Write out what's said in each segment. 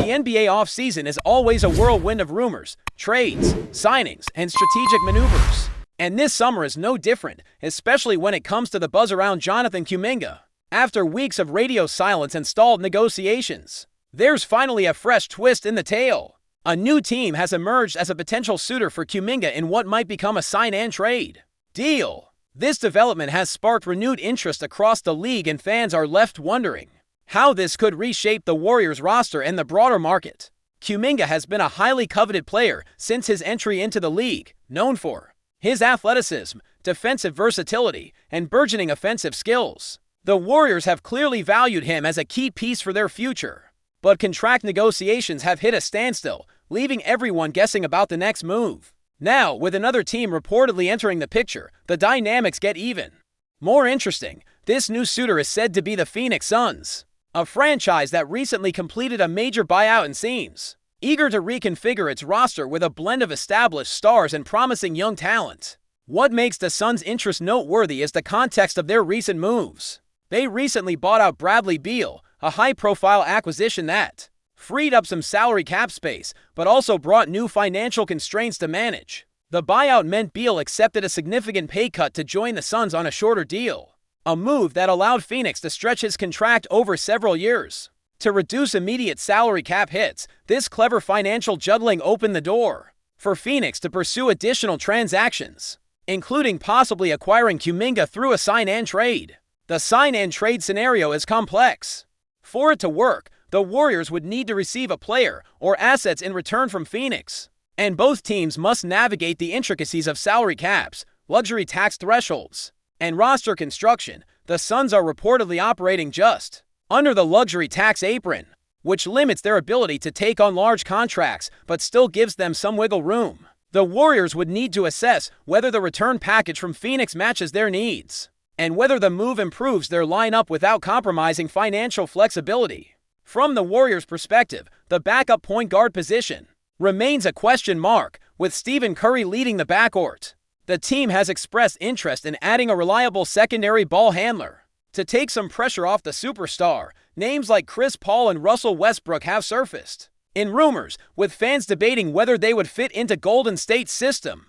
The NBA offseason is always a whirlwind of rumors, trades, signings, and strategic maneuvers. And this summer is no different, especially when it comes to the buzz around Jonathan Kuminga. After weeks of radio silence and stalled negotiations, there's finally a fresh twist in the tale. A new team has emerged as a potential suitor for Kuminga in what might become a sign-and-trade deal. This development has sparked renewed interest across the league, and fans are left wondering how this could reshape the Warriors roster and the broader market. Kuminga has been a highly coveted player since his entry into the league, known for his athleticism, defensive versatility, and burgeoning offensive skills. The Warriors have clearly valued him as a key piece for their future. But contract negotiations have hit a standstill, leaving everyone guessing about the next move. Now, with another team reportedly entering the picture, the dynamics get even more interesting. This new suitor is said to be the Phoenix Suns, a franchise that recently completed a major buyout and seems eager to reconfigure its roster with a blend of established stars and promising young talent. What makes the Suns' interest noteworthy is the context of their recent moves. They recently bought out Bradley Beal, a high-profile acquisition that freed up some salary cap space, but also brought new financial constraints to manage. The buyout meant Beal accepted a significant pay cut to join the Suns on a shorter deal, a move that allowed Phoenix to stretch his contract over several years. To reduce immediate salary cap hits, this clever financial juggling opened the door for Phoenix to pursue additional transactions, including possibly acquiring Kuminga through a sign-and-trade. The sign-and-trade scenario is complex. For it to work, the Warriors would need to receive a player or assets in return from Phoenix, and both teams must navigate the intricacies of salary caps, luxury tax thresholds, and roster construction. The Suns are reportedly operating just under the luxury tax apron, which limits their ability to take on large contracts but still gives them some wiggle room. The Warriors would need to assess whether the return package from Phoenix matches their needs, and whether the move improves their lineup without compromising financial flexibility. From the Warriors' perspective, the backup point guard position remains a question mark, with Stephen Curry leading the backcourt. The team has expressed interest in adding a reliable secondary ball handler to take some pressure off the superstar. Names like Chris Paul and Russell Westbrook have surfaced in rumors, with fans debating whether they would fit into Golden State's system.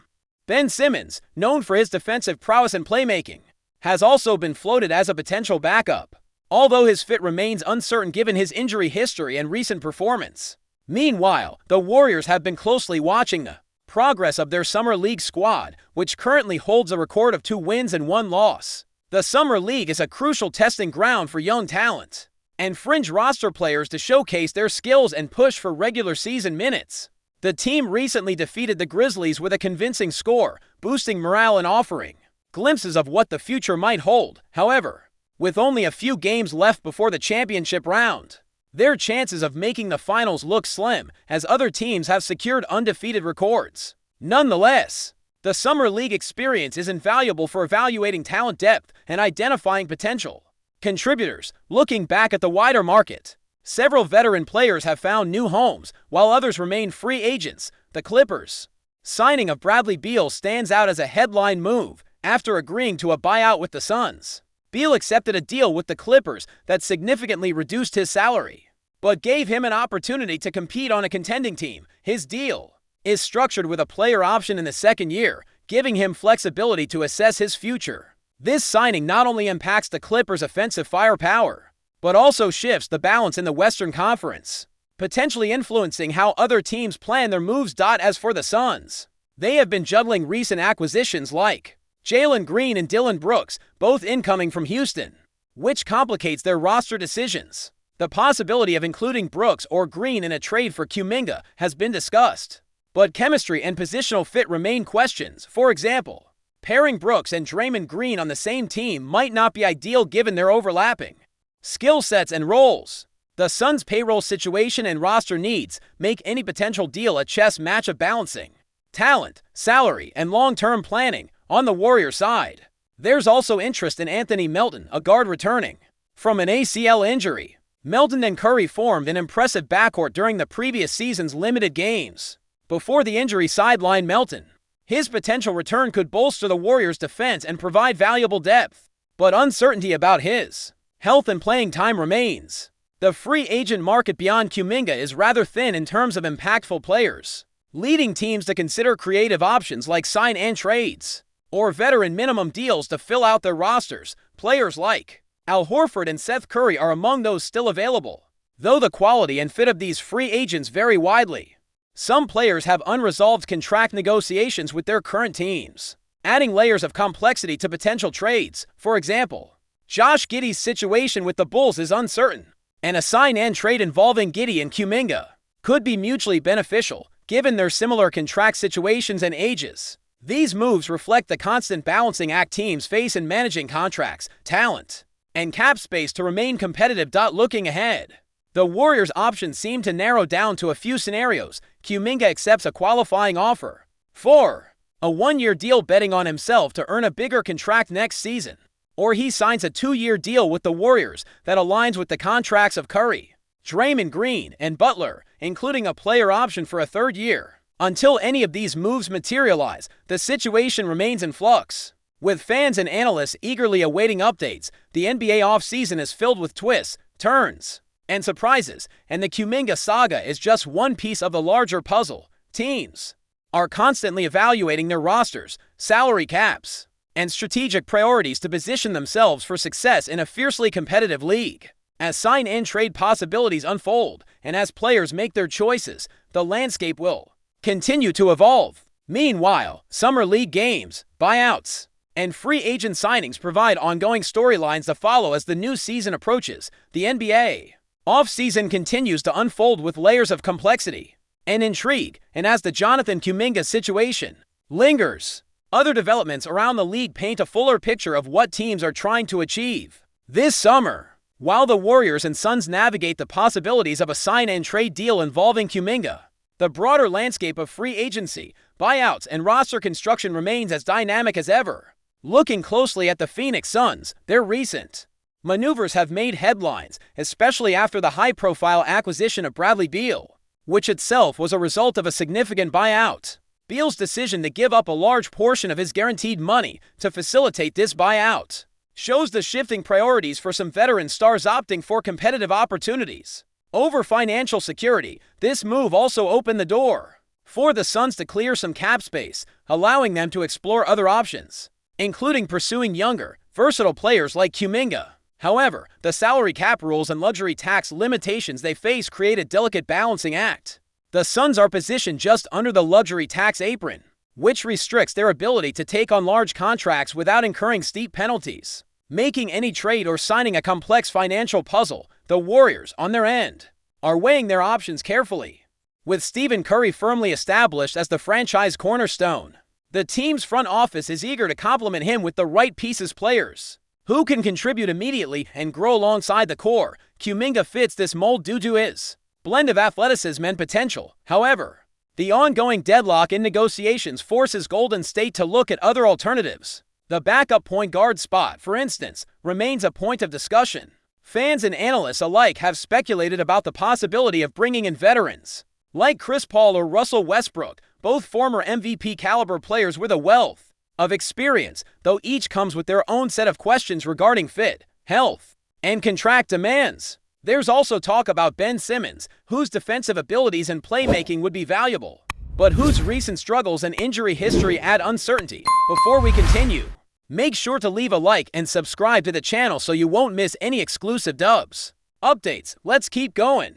Ben Simmons, known for his defensive prowess and playmaking, has also been floated as a potential backup, although his fit remains uncertain given his injury history and recent performance. Meanwhile, the Warriors have been closely watching the progress of their Summer League squad, which currently holds a record of 2 wins and 1 loss. The Summer League is a crucial testing ground for young talent and fringe roster players to showcase their skills and push for regular season minutes. The team recently defeated the Grizzlies with a convincing score, boosting morale and offering glimpses of what the future might hold. However, with only a few games left before the championship round, their chances of making the finals look slim, as other teams have secured undefeated records. Nonetheless, the Summer League experience is invaluable for evaluating talent depth and identifying potential contributors. Looking back at the wider market, several veteran players have found new homes, while others remain free agents. The Clippers' signing of Bradley Beal stands out as a headline move after agreeing to a buyout with the Suns. Beal accepted a deal with the Clippers that significantly reduced his salary, but gave him an opportunity to compete on a contending team. His deal is structured with a player option in the second year, giving him flexibility to assess his future. This signing not only impacts the Clippers' offensive firepower, but also shifts the balance in the Western Conference, potentially influencing how other teams plan their moves. As for the Suns, they have been juggling recent acquisitions like Jalen Green and Dillon Brooks, both incoming from Houston, which complicates their roster decisions. The possibility of including Brooks or Green in a trade for Kuminga has been discussed, but chemistry and positional fit remain questions. For example, pairing Brooks and Draymond Green on the same team might not be ideal given their overlapping skill sets and roles. The Suns' payroll situation and roster needs make any potential deal a chess match of balancing talent, salary, and long-term planning. On the Warriors side, there's also interest in Anthony Melton, a guard returning from an ACL injury. Melton and Curry formed an impressive backcourt during the previous season's limited games before the injury sidelined Melton. His potential return could bolster the Warriors' defense and provide valuable depth, but uncertainty about his health and playing time remains. The free agent market beyond Kuminga is rather thin in terms of impactful players, leading teams to consider creative options like sign and trades, or veteran minimum deals to fill out their rosters. Players like Al Horford and Seth Curry are among those still available, though the quality and fit of these free agents vary widely. Some players have unresolved contract negotiations with their current teams, adding layers of complexity to potential trades. For example, Josh Giddey's situation with the Bulls is uncertain, and a sign and trade involving Giddey and Kuminga could be mutually beneficial, given their similar contract situations and ages. These moves reflect the constant balancing act teams face in managing contracts, talent, and cap space to remain competitive. Looking ahead, the Warriors' options seem to narrow down to a few scenarios. Kuminga accepts a qualifying offer for a one-year deal, betting on himself to earn a bigger contract next season, or he signs a 2-year deal with the Warriors that aligns with the contracts of Curry, Draymond Green, and Butler, including a player option for a 3rd year. Until any of these moves materialize, the situation remains in flux. With fans and analysts eagerly awaiting updates, the NBA offseason is filled with twists, turns, and surprises, and the Kuminga saga is just one piece of the larger puzzle. Teams are constantly evaluating their rosters, salary caps, and strategic priorities to position themselves for success in a fiercely competitive league. As sign and trade possibilities unfold, and as players make their choices, the landscape will continue to evolve. Meanwhile, summer league games, buyouts, and free agent signings provide ongoing storylines to follow as the new season approaches. The NBA offseason continues to unfold with layers of complexity and intrigue, and as the Jonathan Kuminga situation lingers, other developments around the league paint a fuller picture of what teams are trying to achieve this summer. While the Warriors and Suns navigate the possibilities of a sign and trade deal involving Kuminga, the broader landscape of free agency, buyouts, and roster construction remains as dynamic as ever. Looking closely at the Phoenix Suns, their recent maneuvers have made headlines, especially after the high-profile acquisition of Bradley Beal, which itself was a result of a significant buyout. Beal's decision to give up a large portion of his guaranteed money to facilitate this buyout shows the shifting priorities for some veteran stars opting for competitive opportunities over financial security. This move also opened the door for the Suns to clear some cap space, allowing them to explore other options, including pursuing younger, versatile players like Kuminga. However, the salary cap rules and luxury tax limitations they face create a delicate balancing act. The Suns are positioned just under the luxury tax apron, which restricts their ability to take on large contracts without incurring steep penalties, making any trade or signing a complex financial puzzle. The Warriors, on their end, are weighing their options carefully. With Stephen Curry firmly established as the franchise cornerstone, the team's front office is eager to complement him with the right pieces, players who can contribute immediately and grow alongside the core. Kuminga fits this mold due to his blend of athleticism and potential. However, the ongoing deadlock in negotiations forces Golden State to look at other alternatives. The backup point guard spot, for instance, remains a point of discussion. Fans and analysts alike have speculated about the possibility of bringing in veterans like Chris Paul or Russell Westbrook, both former MVP caliber players with a wealth of experience, though each comes with their own set of questions regarding fit, health, and contract demands. There's also talk about Ben Simmons, whose defensive abilities and playmaking would be valuable, but whose recent struggles and injury history add uncertainty. Before we continue, make sure to leave a like and subscribe to the channel so you won't miss any exclusive updates. Let's keep going.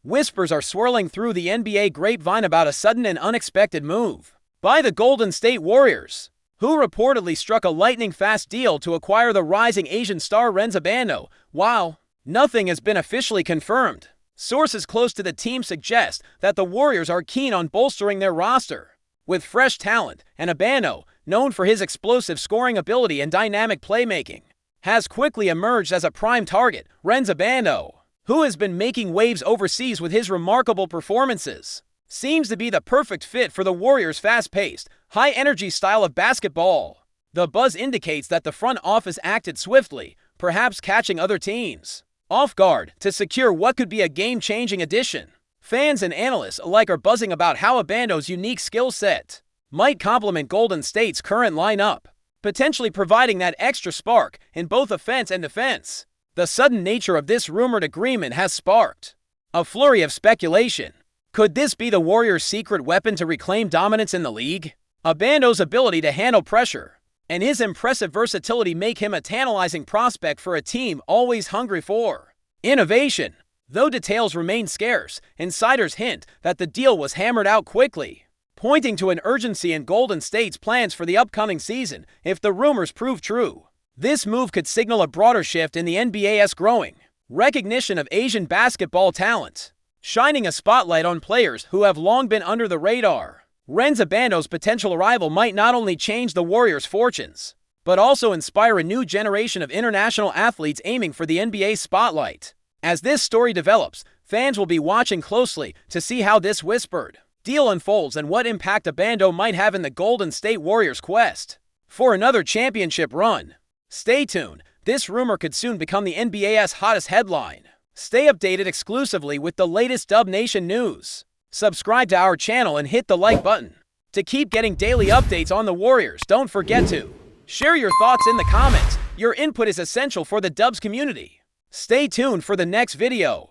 Whispers are swirling through the NBA grapevine about a sudden and unexpected move by the Golden State Warriors, who reportedly struck a lightning-fast deal to acquire the rising Asian star RHENZ ABANDO. While nothing has been officially confirmed, sources close to the team suggest that the Warriors are keen on bolstering their roster with fresh talent, and ABANDO, known for his explosive scoring ability and dynamic playmaking, has quickly emerged as a prime target. RHENZ ABANDO, who has been making waves overseas with his remarkable performances, seems to be the perfect fit for the Warriors' fast-paced, high-energy style of basketball. The buzz indicates that the front office acted swiftly, perhaps catching other teams off guard to secure what could be a game-changing addition. Fans and analysts alike are buzzing about how ABANDO's unique skill set might complement Golden State's current lineup, potentially providing that extra spark in both offense and defense. The sudden nature of this rumored agreement has sparked a flurry of speculation. Could this be the Warriors' secret weapon to reclaim dominance in the league? Abando's ability to handle pressure and his impressive versatility make him a tantalizing prospect for a team always hungry for innovation. Though details remain scarce, insiders hint that the deal was hammered out quickly, pointing to an urgency in Golden State's plans for the upcoming season if the rumors prove true. This move could signal a broader shift in the NBA's growing recognition of Asian basketball talent, shining a spotlight on players who have long been under the radar. RHENZ Abando's potential arrival might not only change the Warriors' fortunes, but also inspire a new generation of international athletes aiming for the NBA spotlight. As this story develops, fans will be watching closely to see how this whispered deal unfolds and what impact Abando might have in the Golden State Warriors' quest for another championship run. Stay tuned. This rumor could soon become the NBA's hottest headline. Stay updated exclusively with the latest Dub Nation news. Subscribe to our channel and hit the like button to keep getting daily updates on the Warriors. Don't forget to share your thoughts in the comments. Your input is essential for the Dubs community. Stay tuned for the next video.